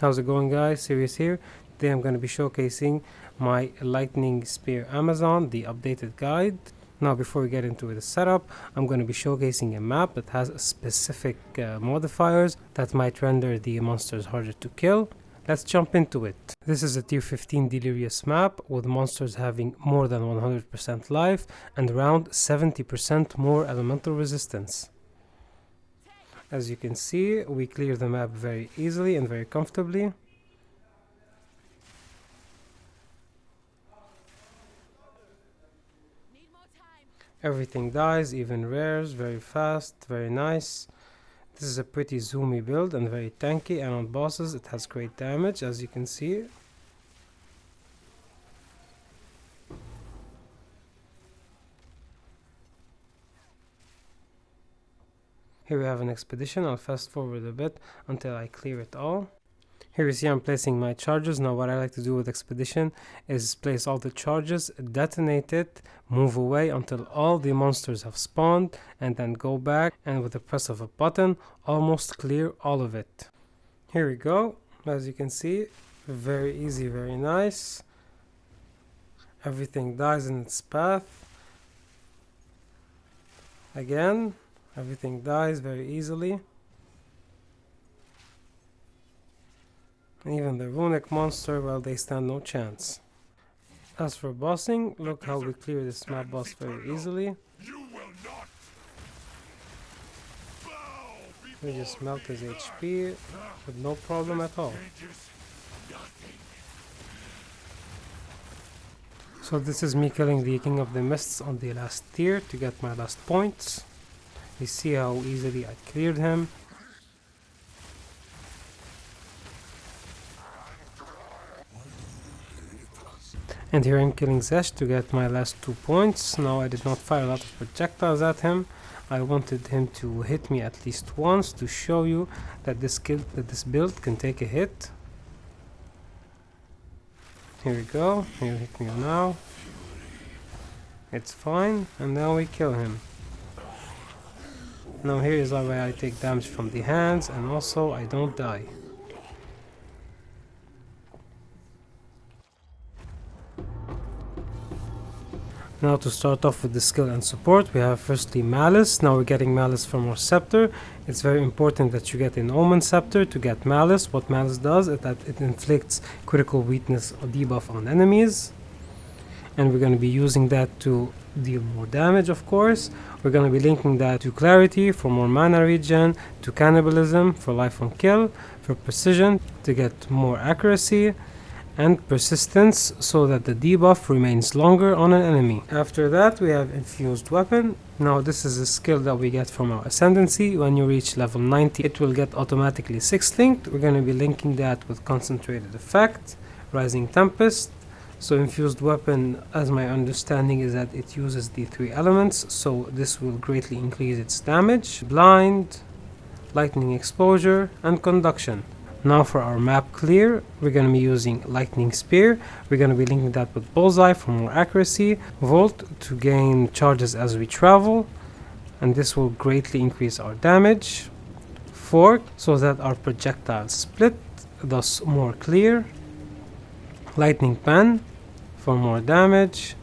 How's it going, guys? Serious here. Today I'm going to be showcasing my lightning spear Amazon, the updated guide. Now before we get into the setup, I'm going to be showcasing a map that has specific modifiers that might render the monsters harder to kill. Let's jump into it. This is a tier 15 delirious map with monsters having more than 100% life and around 70% more elemental resistance. As you can see, we clear the map very easily and very comfortably. Everything dies, even rares, very fast, very nice. This is a pretty zoomy build and very tanky, and on bosses it has great damage, as you can see. Here we have an expedition. I'll fast forward a bit until I clear it all. Here you see I'm placing my charges. Now what I like to do with expedition is place all the charges, detonate it, move away until all the monsters have spawned, and then go back and with the press of a button almost clear all of it. Here we go. As you can see, very easy, very nice. Everything dies in its path. Again, everything dies very easily. Even the runic monster, well, they stand no chance. As for bossing, look how we clear this map boss very easily. We just melt his HP with no problem at all. So this is me killing the King of the Mists on the last tier to get my last points. You see how easily I cleared him. And here I'm killing Zesh to get my last 2 points. Now I did not fire a lot of projectiles at him. I wanted him to hit me at least once to show you that this build can take a hit. Here we go. He'll hit me now. It's fine. And now we kill him. Now here is why I take damage from the hands, and also I don't die. Now to start off with the skill and support, we have firstly Malice. Now we're getting Malice from our Scepter. It's very important that you get an Omen Scepter to get Malice. What Malice does is that it inflicts critical weakness or debuff on enemies. And we're going to be using that to deal more damage, of course. We're going to be linking that to Clarity for more mana regen, to Cannibalism for life on kill, for Precision to get more accuracy, and Persistence so that the debuff remains longer on an enemy. After that we have Infused Weapon. Now this is a skill that we get from our Ascendancy. When you reach level 90 it will get automatically 6 linked. We're going to be linking that with Concentrated Effect, Rising Tempest. So Infused Weapon, as my understanding, is that it uses the 3 elements, so this will greatly increase its damage. Blind, Lightning Exposure, and Conduction. Now for our map clear, we're going to be using Lightning Spear. We're going to be linking that with Bullseye for more accuracy, Volt to gain charges as we travel, and this will greatly increase our damage. Fork so that our projectiles split, thus more clear. Lightning Pen for more damage,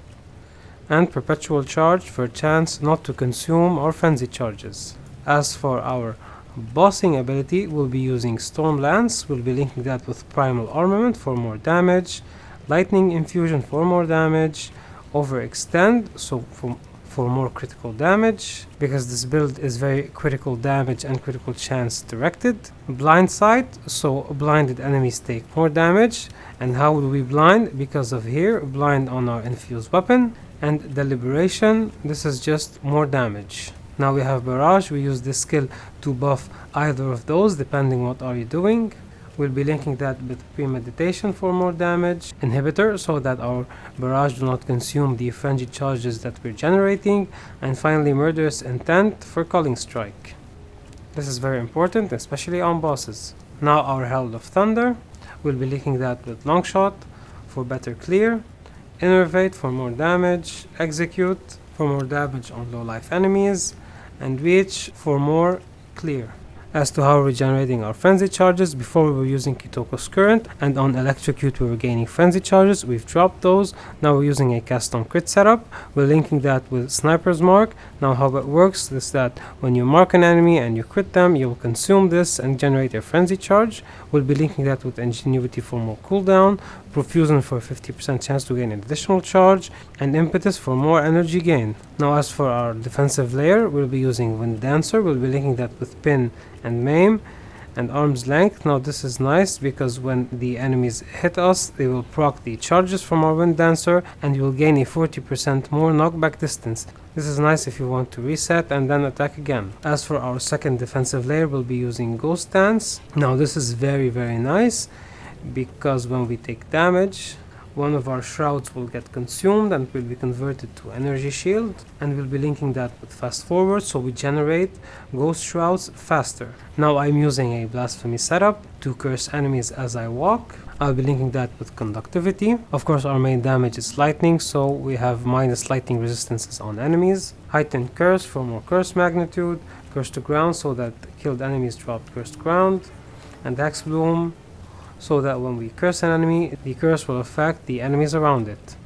and Perpetual Charge for a chance not to consume our frenzy charges. As for our bossing ability, we'll be using Storm Lance. We'll be linking that with Primal Armament for more damage, Lightning Infusion for more damage, Overextend so for more critical damage, because this build is very critical damage and critical chance directed. Blind Sight, so blinded enemies take more damage. And how will we blind? Because of here, blind on our Infused Weapon. And Deliberation, this is just more damage. Now we have Barrage. We use this skill to buff either of those depending what are you doing. We'll be linking that with Premeditation for more damage, Inhibitor so that our Barrage do not consume the frenzy charges that we're generating, and finally Murderous Intent for Culling Strike. This is very important, especially on bosses. Now our Herald of Thunder. We'll be linking that with Longshot for better clear, Innervate for more damage, Execute for more damage on low life enemies, and Reach for more clear. As to how we're generating our frenzy charges, before we were using Kitoko's current, and on electrocute we were gaining frenzy charges. We've dropped those. Now we're using a cast on crit setup. We're linking that with sniper's mark. Now how it works is that when you mark an enemy and you crit them, you'll consume this and generate a frenzy charge. We'll be linking that with ingenuity for more cooldown, profusion for a 50% chance to gain an additional charge, and impetus for more energy gain. Now as for our defensive layer, we'll be using Wind Dancer. We'll be linking that with pin and maim and arm's length. Now this is nice because when the enemies hit us, they will proc the charges from our Wind Dancer and you will gain a 40% more knockback distance. This is nice if you want to reset and then attack again. As for our second defensive layer, we'll be using Ghost Dance. Now this is very nice because when we take damage, one of our shrouds will get consumed and will be converted to energy shield, and we'll be linking that with fast forward so we generate ghost shrouds faster. Now I'm using a blasphemy setup to curse enemies as I walk. I'll be linking that with conductivity. Of course our main damage is lightning, so we have minus lightning resistances on enemies. Heightened curse for more curse magnitude. Curse to ground so that killed enemies drop cursed ground. And Hex Bloom so that when we curse an enemy, the curse will affect the enemies around it.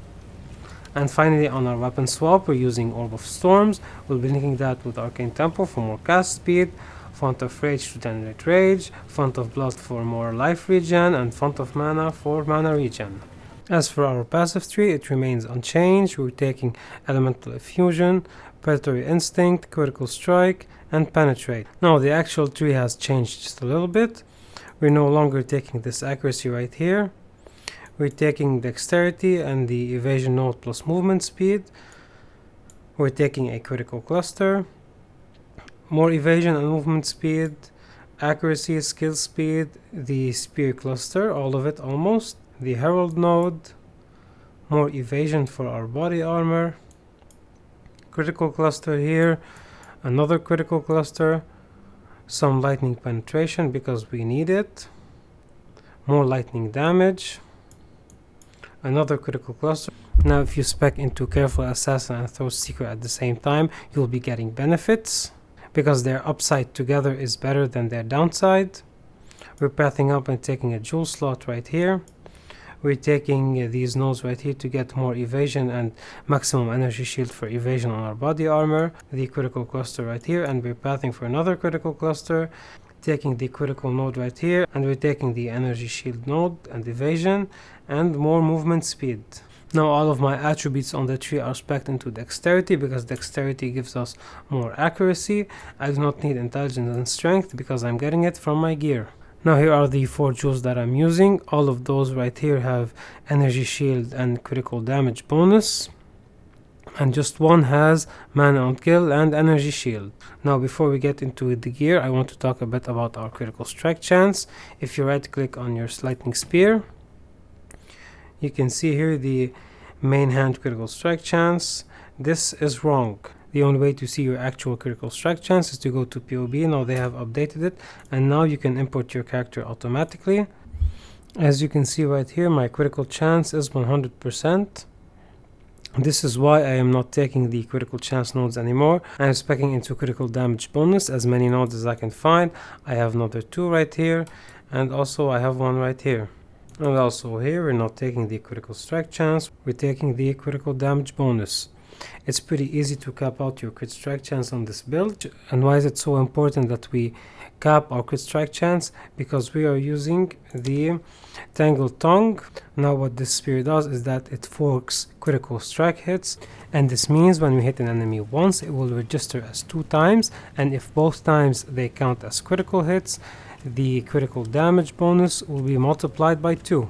And finally on our weapon swap, we're using Orb of Storms. We'll be linking that with Arcane Tempo for more cast speed, Font of Rage to generate rage, Font of Blood for more life regen, and Font of Mana for mana regen. As for our passive tree, it remains unchanged. We're taking Elemental Effusion, Predatory Instinct, Critical Strike, and Penetrate. Now the actual tree has changed just a little bit. We're no longer taking this accuracy right here. We're taking dexterity and the evasion node plus movement speed. We're taking a critical cluster, more evasion and movement speed, accuracy, skill speed, the spear cluster, all of it almost, the herald node, more evasion for our body armor, critical cluster here, another critical cluster, some lightning penetration because we need it, more lightning damage, another critical cluster. Now if you spec into Careful Assassin and Throw Seeker at the same time, you'll be getting benefits because their upside together is better than their downside. We're pathing up and taking a jewel slot right here. We're taking these nodes right here to get more evasion and maximum energy shield for evasion on our body armor. The critical cluster right here, and we're pathing for another critical cluster, taking the critical node right here, and we're taking the energy shield node and evasion and more movement speed. Now all of my attributes on the tree are spec'd into dexterity because dexterity gives us more accuracy. I do not need intelligence and strength because I'm getting it from my gear. Now here are the 4 jewels that I'm using. All of those right here have energy shield and critical damage bonus. And just one has mana on kill and energy shield. Now before we get into the gear, I want to talk a bit about our critical strike chance. If you right click on your lightning spear, you can see here the main hand critical strike chance. This is wrong. The only way to see your actual critical strike chance is to go to PoE. Now they have updated it and now you can import your character automatically. As you can see right here, my critical chance is 100%. This is why I am not taking the critical chance nodes anymore. I am speccing into critical damage bonus, as many nodes as I can find. I have another 2 right here, and also I have 1 right here. And also here we're not taking the critical strike chance, we're taking the critical damage bonus. It's pretty easy to cap out your crit strike chance on this build. And why is it so important that we cap our crit strike chance? Because we are using the Tangled Tongue. Now what this spear does is that it forks critical strike hits, and this means when we hit an enemy once, it will register as 2 times, and if both times they count as critical hits, the critical damage bonus will be multiplied by 2.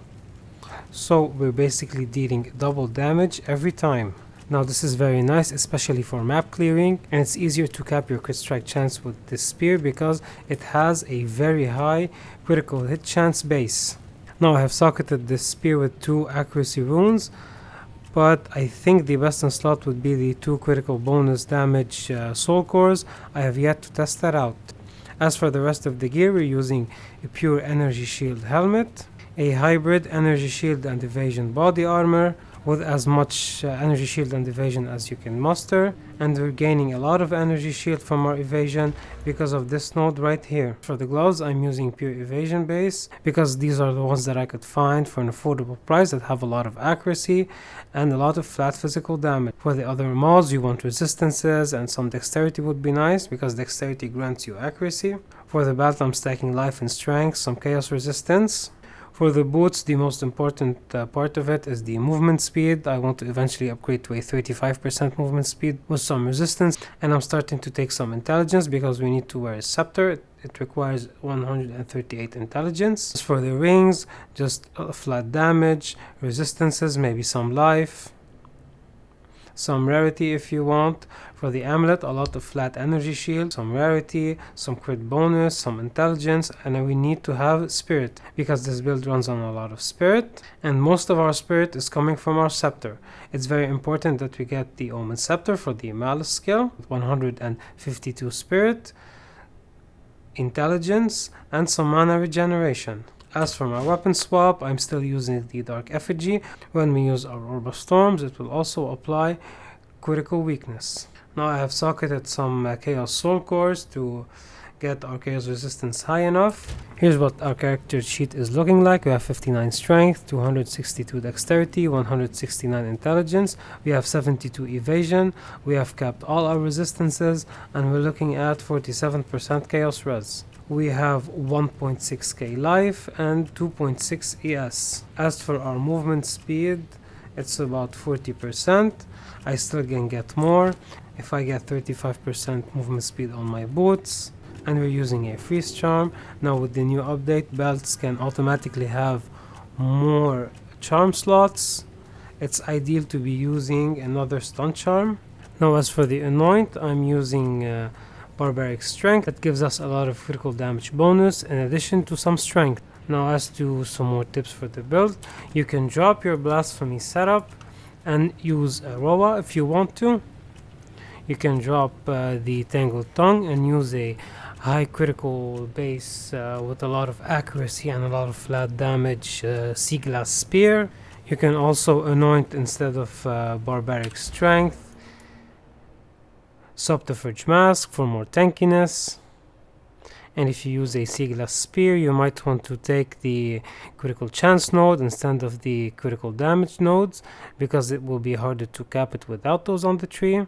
So we're basically dealing double damage every time. Now this is very nice, especially for map clearing, and it's easier to cap your crit strike chance with this spear because it has a very high critical hit chance base. Now I have socketed this spear with 2 accuracy runes, but I think the best in slot would be the 2 critical bonus damage soul cores. I have yet to test that out. As for the rest of the gear, we're using a pure energy shield helmet, a hybrid energy shield and evasion body armor, with as much energy shield and evasion as you can muster, and we're gaining a lot of energy shield from our evasion because of this node right here. For the gloves, I'm using pure evasion base because these are the ones that I could find for an affordable price that have a lot of accuracy and a lot of flat physical damage. For the other mods, you want resistances and some dexterity would be nice because dexterity grants you accuracy. For the belt, I'm stacking life and strength, some chaos resistance. For the boots, the most important part of it is the movement speed. I want to eventually upgrade to a 35% movement speed with some resistance, and I'm starting to take some intelligence because we need to wear a scepter. It requires 138 intelligence. As for the rings, just flat damage, resistances, maybe some life, some rarity if you want. For the amulet, a lot of flat energy shield, some rarity, some crit bonus, some intelligence, and we need to have spirit because this build runs on a lot of spirit, and most of our spirit is coming from our scepter. It's very important that we get the omen scepter for the malice skill with 152 spirit, intelligence, and some mana regeneration. As for my weapon swap, I'm still using the Dark Effigy. When we use our Orb of Storms, it will also apply critical weakness. Now I have socketed some Chaos Soul Cores to get our Chaos Resistance high enough. Here's what our character sheet is looking like. We have 59 Strength, 262 Dexterity, 169 Intelligence, we have 72 Evasion, we have capped all our resistances, and we're looking at 47% Chaos Res. We have 1.6k life and 2.6 ES. As for our movement speed, it's about 40%. I still can get more if I get 35% movement speed on my boots, and we're using a freeze charm. Now with the new update, belts can automatically have more charm slots. It's ideal to be using another stun charm. Now as for the anoint, I'm using barbaric strength. That gives us a lot of critical damage bonus in addition to some strength. Now as to some more tips for the build, you can drop your blasphemy setup and use a Roa if you want to. You can drop the Tangled Tongue and use a high critical base with a lot of accuracy and a lot of flat damage Sea Glass Spear. You can also anoint instead of barbaric strength, Subterfuge Mask for more tankiness. And if you use a Sea Glass Spear, you might want to take the critical chance node instead of the critical damage nodes, because it will be harder to cap it without those on the tree,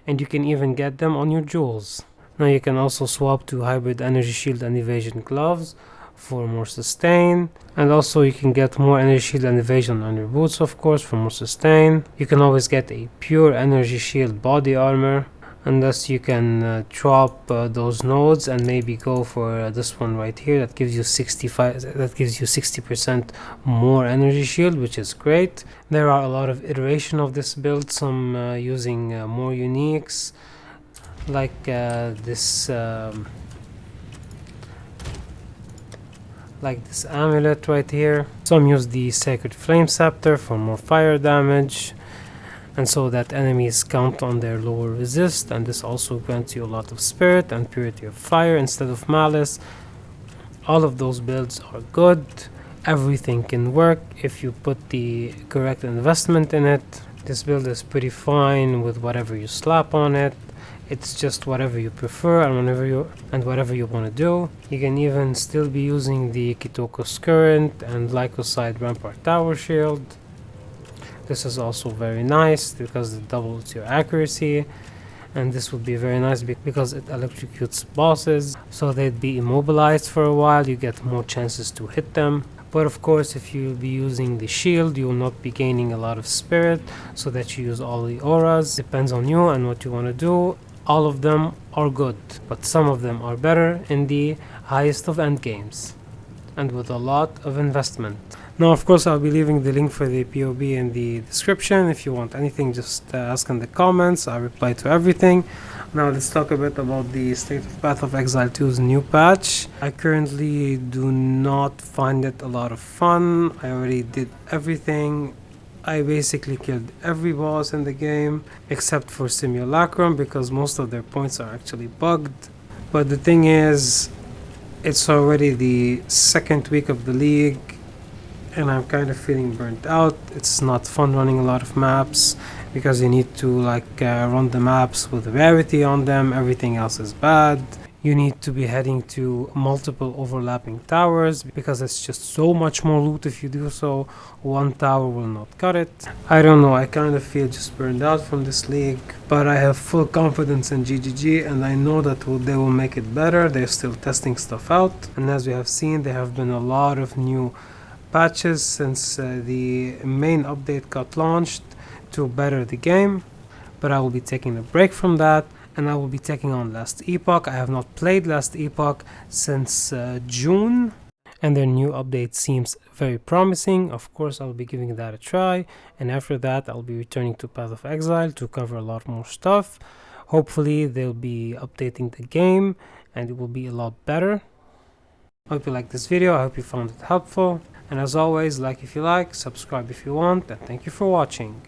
and you can even get them on your jewels. Now you can also swap to hybrid energy shield and evasion gloves for more sustain, and also you can get more energy shield and evasion on your boots, of course, for more sustain. You can always get a pure energy shield body armor, unless you can drop those nodes and maybe go for this one right here that gives you 60% more energy shield, which is great. There are a lot of iteration of this build, some using more uniques like this amulet right here. Some use the Sacred Flame Scepter for more fire damage, and so that enemies count on their lower resist, and this also grants you a lot of spirit and purity of fire instead of malice. All of those builds are good. Everything can work if you put the correct investment in it. This build is pretty fine with whatever you slap on it. It's just whatever you prefer and whatever you want to do. You can even still be using the Kitoko's Current and Lycoside Rampart Tower Shield. This is also very nice because it doubles your accuracy, and this would be very nice because it electrocutes bosses, so they'd be immobilized for a while. You get more chances to hit them. But of course, if you'll be using the shield, you will not be gaining a lot of spirit, so that you use all the auras. Depends on you and what you want to do. All of them are good, but some of them are better in the highest of end games and with a lot of investment. Now, of course, I'll be leaving the link for the POB in the description. If you want anything, just ask in the comments. I reply to everything. Now, let's talk a bit about the State of Path of Exile 2's new patch. I currently do not find it a lot of fun. I already did everything. I basically killed every boss in the game except for Simulacrum because most of their points are actually bugged. But the thing is, it's already the second week of the league and I'm kind of feeling burnt out. It's not fun running a lot of maps because you need to run the maps with rarity on them. Everything else is bad. You need to be heading to multiple overlapping towers because it's just so much more loot if you do so. One tower will not cut it. I don't know, I kind of feel just burned out from this league, but I have full confidence in GGG and I know that they will make it better. They're still testing stuff out, and as we have seen, there have been a lot of new patches since the main update got launched to better the game, but I will be taking a break from that and I will be taking on Last Epoch. I have not played Last Epoch since June, and their new update seems very promising. Of course, I'll be giving that a try, and after that I'll be returning to Path of Exile to cover a lot more stuff. Hopefully they'll be updating the game and it will be a lot better. I hope you liked this video, I hope you found it helpful, and as always, like if you like, subscribe if you want, and thank you for watching.